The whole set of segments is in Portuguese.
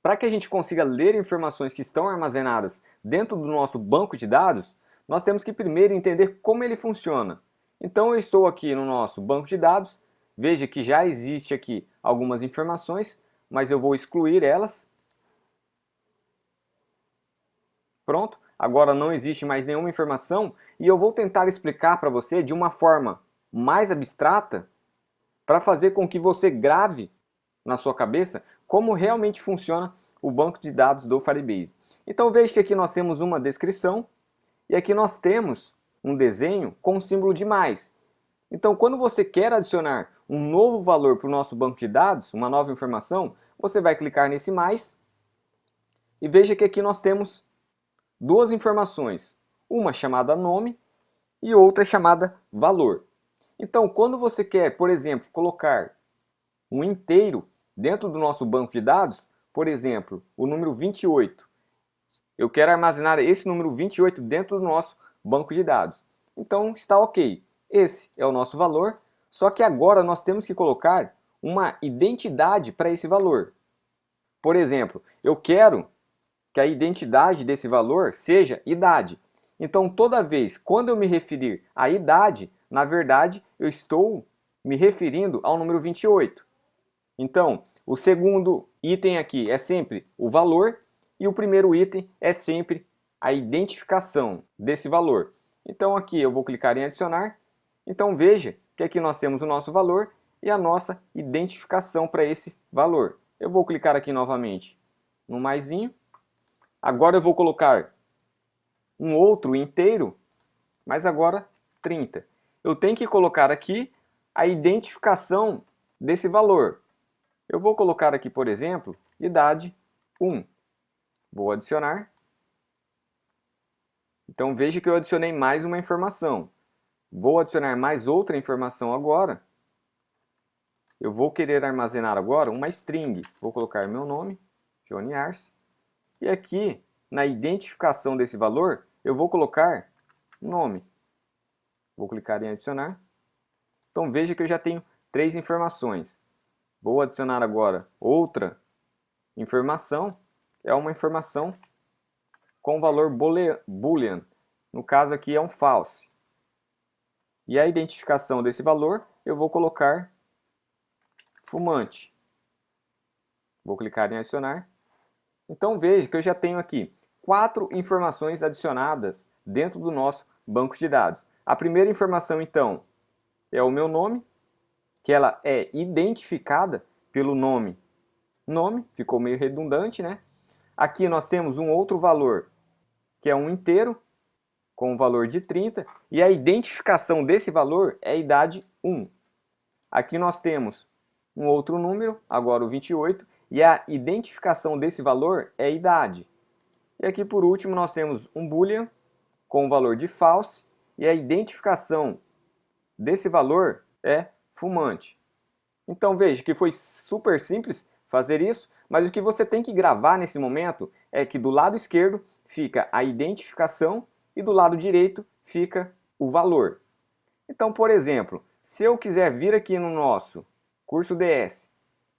Para que a gente consiga ler informações que estão armazenadas dentro do nosso banco de dados, nós temos que primeiro entender como ele funciona. Então eu estou aqui no nosso banco de dados, veja que já existe aqui algumas informações, mas eu vou excluir elas. Pronto, agora não existe mais nenhuma informação e eu vou tentar explicar para você de uma forma mais abstrata para fazer com que você grave na sua cabeça como realmente funciona o banco de dados do Firebase. Então veja que aqui nós temos uma descrição e aqui nós temos um desenho com um símbolo de mais. Então quando você quer adicionar um novo valor para o nosso banco de dados, uma nova informação, você vai clicar nesse mais e veja que aqui nós temos duas informações, uma chamada nome e outra chamada valor. Então quando você quer, por exemplo, colocar um inteiro dentro do nosso banco de dados, por exemplo, o número 28. Eu quero armazenar esse número 28 dentro do nosso banco de dados. Então está ok. Esse é o nosso valor, só que agora nós temos que colocar uma identidade para esse valor. Por exemplo, eu quero que a identidade desse valor seja idade. Então toda vez quando eu me referir à idade, na verdade eu estou me referindo ao número 28. Então, o segundo item aqui é sempre o valor e o primeiro item é sempre a identificação desse valor. Então aqui eu vou clicar em adicionar. Então veja que aqui nós temos o nosso valor e a nossa identificação para esse valor. Eu vou clicar aqui novamente no maisinho. Agora eu vou colocar um outro inteiro, mas agora 30. Eu tenho que colocar aqui a identificação desse valor. Eu vou colocar aqui, por exemplo, idade 1. Vou adicionar. Então veja que eu adicionei mais uma informação. Vou adicionar mais outra informação agora. Eu vou querer armazenar agora uma string. Vou colocar meu nome, Johnny Arce. E aqui, na identificação desse valor, eu vou colocar nome. Vou clicar em adicionar. Então veja que eu já tenho 3 informações. Vou adicionar agora outra informação. É uma informação com valor boolean. No caso aqui é um false. E a identificação desse valor eu vou colocar fumante. Vou clicar em adicionar. Então veja que eu já tenho aqui 4 informações adicionadas dentro do nosso banco de dados. A primeira informação então é o meu nome, que ela é identificada pelo nome. Nome, ficou meio redundante, né? Aqui nós temos um outro valor, que é um inteiro, com o valor de 30, e a identificação desse valor é a idade 1. Aqui nós temos um outro número, agora o 28, e a identificação desse valor é a idade. E aqui por último nós temos um boolean com o valor de false, e a identificação desse valor é fumante. Então veja que foi super simples fazer isso, mas o que você tem que gravar nesse momento é que do lado esquerdo fica a identificação e do lado direito fica o valor. Então, por exemplo, se eu quiser vir aqui no nosso curso DS,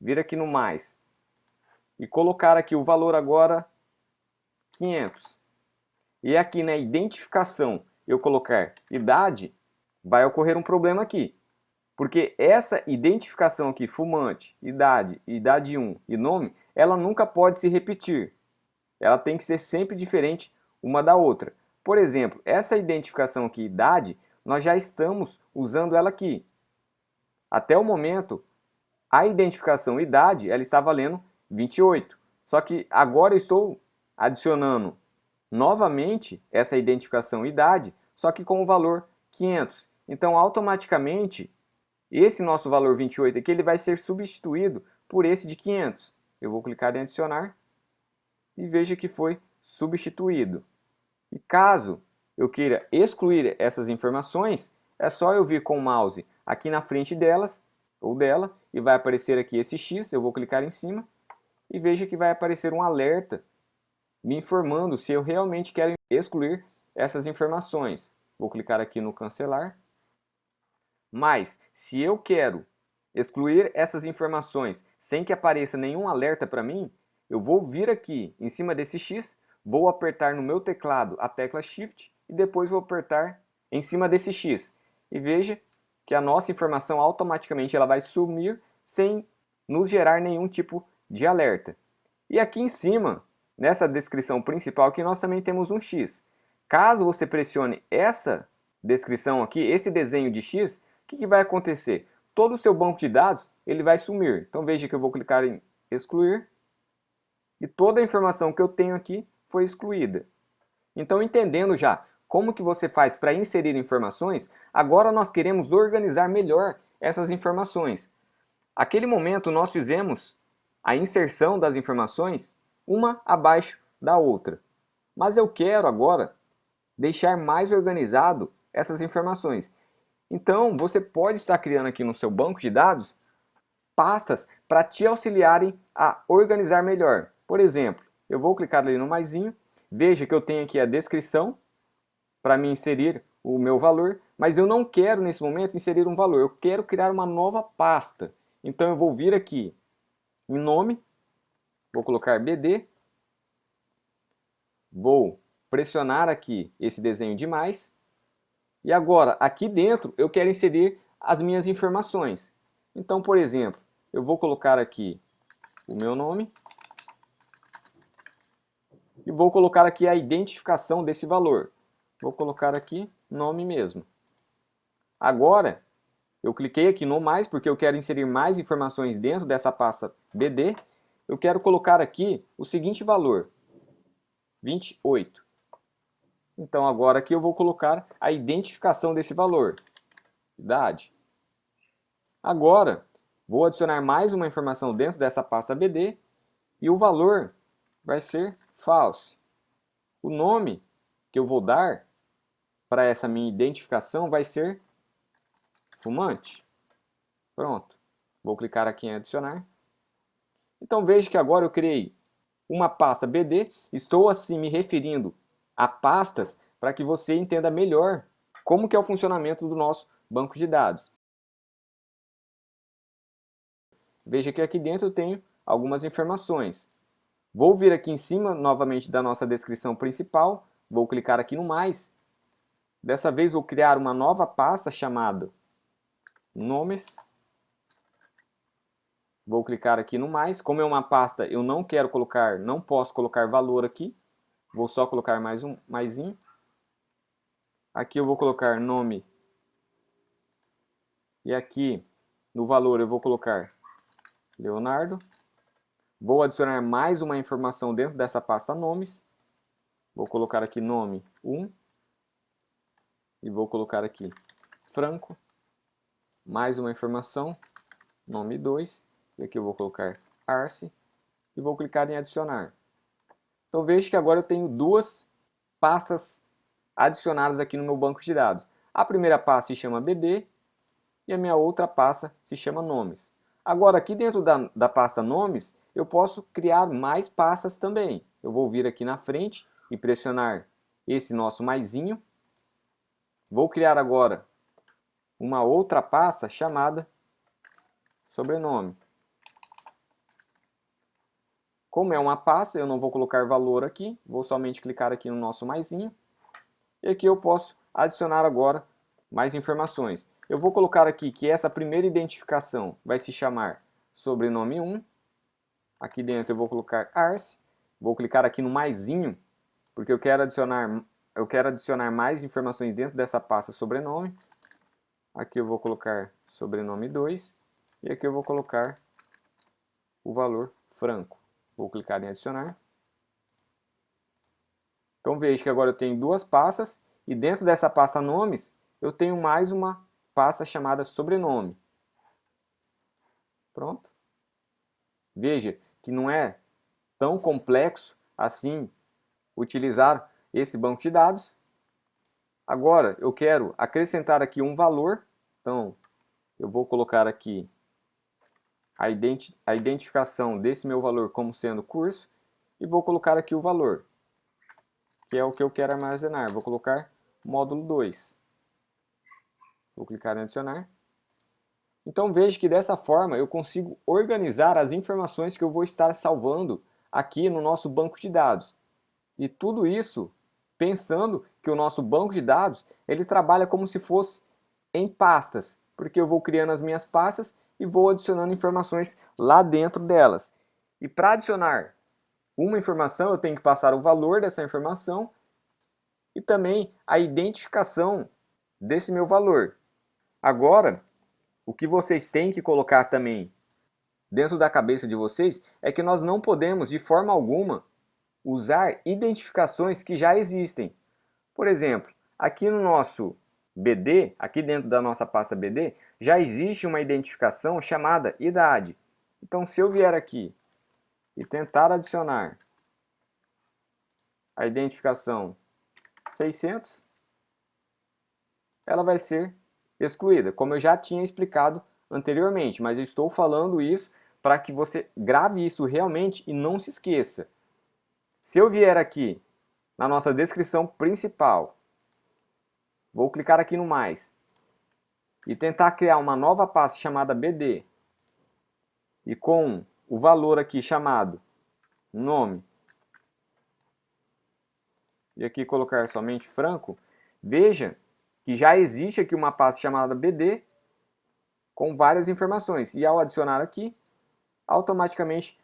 vir aqui no mais e colocar aqui o valor agora 500, e aqui na identificação eu colocar idade, vai ocorrer um problema aqui. Porque essa identificação aqui, fumante, idade 1 e nome, ela nunca pode se repetir. Ela tem que ser sempre diferente uma da outra. Por exemplo, essa identificação aqui, idade, nós já estamos usando ela aqui. Até o momento, a identificação idade, ela está valendo 28. Só que agora eu estou adicionando novamente essa identificação idade, só que com o valor 500. Então, automaticamente, esse nosso valor 28 aqui, ele vai ser substituído por esse de 500. Eu vou clicar em adicionar e veja que foi substituído. E caso eu queira excluir essas informações, é só eu vir com o mouse aqui na frente delas, ou dela, e vai aparecer aqui esse X, eu vou clicar em cima, e veja que vai aparecer um alerta me informando se eu realmente quero excluir essas informações. Vou clicar aqui no cancelar. Mas, se eu quero excluir essas informações sem que apareça nenhum alerta para mim, eu vou vir aqui em cima desse X, vou apertar no meu teclado a tecla Shift e depois vou apertar em cima desse X. E veja que a nossa informação automaticamente ela vai sumir sem nos gerar nenhum tipo de alerta. E aqui em cima, nessa descrição principal, aqui nós também temos um X. Caso você pressione essa descrição aqui, esse desenho de X, o que vai acontecer? Todo o seu banco de dados ele vai sumir. Então veja que eu vou clicar em excluir e toda a informação que eu tenho aqui foi excluída. Então, entendendo já como que você faz para inserir informações, agora nós queremos organizar melhor essas informações. Aquele momento nós fizemos a inserção das informações uma abaixo da outra. Mas eu quero agora deixar mais organizado essas informações. Então, você pode estar criando aqui no seu banco de dados pastas para te auxiliarem a organizar melhor. Por exemplo, eu vou clicar ali no maisinho, veja que eu tenho aqui a descrição para me inserir o meu valor, mas eu não quero nesse momento inserir um valor, eu quero criar uma nova pasta. Então eu vou vir aqui em nome, vou colocar BD, vou pressionar aqui esse desenho de mais, e agora aqui dentro eu quero inserir as minhas informações. Então, por exemplo, eu vou colocar aqui o meu nome e vou colocar aqui a identificação desse valor. Vou colocar aqui nome mesmo. Agora, eu cliquei aqui no mais porque eu quero inserir mais informações dentro dessa pasta BD. Eu quero colocar aqui o seguinte valor, 28. Então agora aqui eu vou colocar a identificação desse valor, idade. Agora, vou adicionar mais uma informação dentro dessa pasta BD e o valor vai ser false. O nome que eu vou dar para essa minha identificação vai ser fumante. Pronto. Vou clicar aqui em adicionar. Então veja que agora eu criei uma pasta BD. Estou assim me referindo a pastas para que você entenda melhor como que é o funcionamento do nosso banco de dados. Veja que aqui dentro eu tenho algumas informações. Vou vir aqui em cima novamente da nossa descrição principal. Vou clicar aqui no mais. Dessa vez vou criar uma nova pasta chamada nomes. Vou clicar aqui no mais. Como é uma pasta, eu não quero colocar, não posso colocar valor aqui. Vou só colocar mais um maisinho. Aqui eu vou colocar nome. E aqui no valor eu vou colocar Leonardo. Vou adicionar mais uma informação dentro dessa pasta nomes. Vou colocar aqui nome 1. E vou colocar aqui Franco. Mais uma informação, nome 2. E aqui eu vou colocar Arce. E vou clicar em adicionar. Então veja que agora eu tenho duas pastas adicionadas aqui no meu banco de dados. A primeira pasta se chama BD e a minha outra pasta se chama nomes. Agora aqui dentro da pasta nomes, eu posso criar mais pastas também. Eu vou vir aqui na frente e pressionar esse nosso maisinho. Vou criar agora uma outra pasta chamada sobrenome. Como é uma pasta, eu não vou colocar valor aqui, vou somente clicar aqui no nosso maisinho. E aqui eu posso adicionar agora mais informações. Eu vou colocar aqui que essa primeira identificação vai se chamar sobrenome 1. Aqui dentro eu vou colocar Arce. Vou clicar aqui no maisinho, porque eu quero adicionar mais informações dentro dessa pasta sobrenome. Aqui eu vou colocar sobrenome 2. E aqui eu vou colocar o valor Franco. Vou clicar em adicionar. Então veja que agora eu tenho duas pastas e dentro dessa pasta nomes eu tenho mais uma pasta chamada sobrenome. Pronto. Veja que não é tão complexo assim utilizar esse banco de dados. Agora eu quero acrescentar aqui um valor. Então eu vou colocar aqui a identificação desse meu valor como sendo curso e vou colocar aqui o valor, que é o que eu quero armazenar. Vou colocar módulo 2. Vou clicar em adicionar. Então veja que dessa forma eu consigo organizar as informações que eu vou estar salvando aqui no nosso banco de dados. E tudo isso pensando que o nosso banco de dados ele trabalha como se fosse em pastas, porque eu vou criando as minhas pastas e vou adicionando informações lá dentro delas. E para adicionar uma informação, eu tenho que passar o valor dessa informação e também a identificação desse meu valor. Agora, o que vocês têm que colocar também dentro da cabeça de vocês é que nós não podemos, de forma alguma, usar identificações que já existem. Por exemplo, aqui no nosso BD, aqui dentro da nossa pasta BD, já existe uma identificação chamada idade. Então, se eu vier aqui e tentar adicionar a identificação 600, ela vai ser excluída, como eu já tinha explicado anteriormente, mas eu estou falando isso para que você grave isso realmente e não se esqueça. Se eu vier aqui na nossa descrição principal, vou clicar aqui no mais e tentar criar uma nova pasta chamada BD e com o valor aqui chamado nome e aqui colocar somente franco, veja que já existe aqui uma pasta chamada BD com várias informações e ao adicionar aqui, automaticamente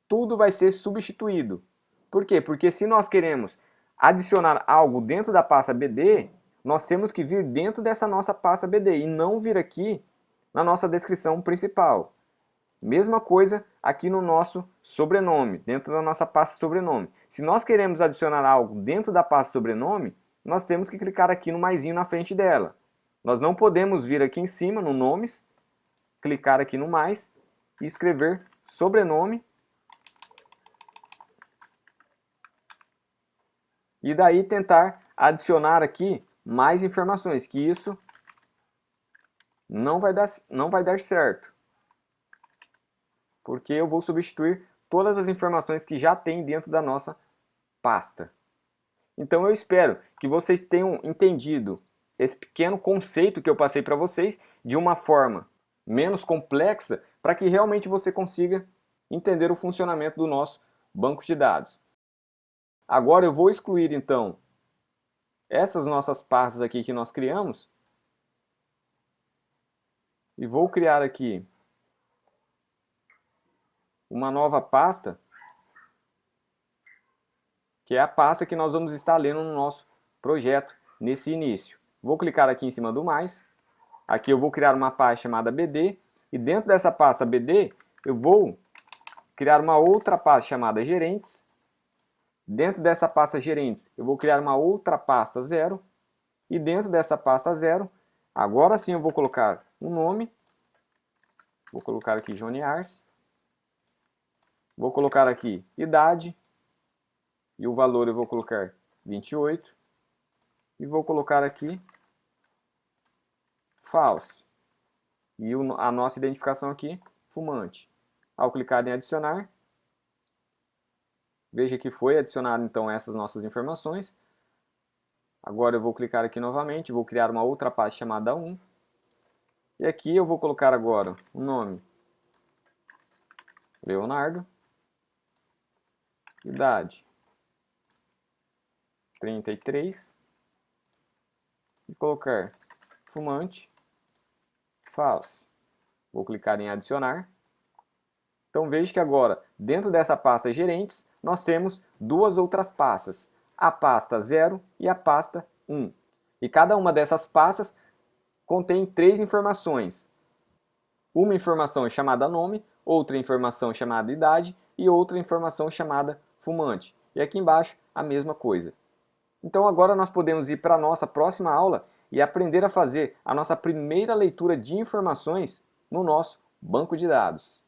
tudo vai ser substituído. Por quê? Porque se nós queremos adicionar algo dentro da pasta BD, nós temos que vir dentro dessa nossa pasta BD e não vir aqui na nossa descrição principal. Mesma coisa aqui no nosso sobrenome, dentro da nossa pasta sobrenome. Se nós queremos adicionar algo dentro da pasta sobrenome, nós temos que clicar aqui no maisinho na frente dela. Nós não podemos vir aqui em cima no nomes, clicar aqui no mais e escrever sobrenome. E daí tentar adicionar aqui mais informações, que isso não vai dar certo. Porque eu vou substituir todas as informações que já tem dentro da nossa pasta. Então eu espero que vocês tenham entendido esse pequeno conceito que eu passei para vocês de uma forma menos complexa, para que realmente você consiga entender o funcionamento do nosso banco de dados. Agora eu vou excluir então essas nossas pastas aqui que nós criamos e vou criar aqui uma nova pasta, que é a pasta que nós vamos estar lendo no nosso projeto nesse início. Vou clicar aqui em cima do mais, aqui eu vou criar uma pasta chamada BD e dentro dessa pasta BD eu vou criar uma outra pasta chamada gerentes. Dentro dessa pasta gerentes, eu vou criar uma outra pasta 0. E dentro dessa pasta 0, agora sim eu vou colocar um nome. Vou colocar aqui Johnny Ars. Vou colocar aqui idade. E o valor eu vou colocar 28. E vou colocar aqui false. E a nossa identificação aqui, fumante. Ao clicar em adicionar, veja que foi adicionado então essas nossas informações. Agora eu vou clicar aqui novamente, vou criar uma outra pasta chamada 1. E aqui eu vou colocar agora o nome Leonardo. Idade 33. E colocar fumante false. Vou clicar em adicionar. Então veja que agora, dentro dessa pasta gerentes, nós temos duas outras pastas, a pasta 0 e a pasta 1. E cada uma dessas pastas contém 3 informações. Uma informação chamada nome, outra informação chamada idade e outra informação chamada fumante. E aqui embaixo a mesma coisa. Então agora nós podemos ir para a nossa próxima aula e aprender a fazer a nossa primeira leitura de informações no nosso banco de dados.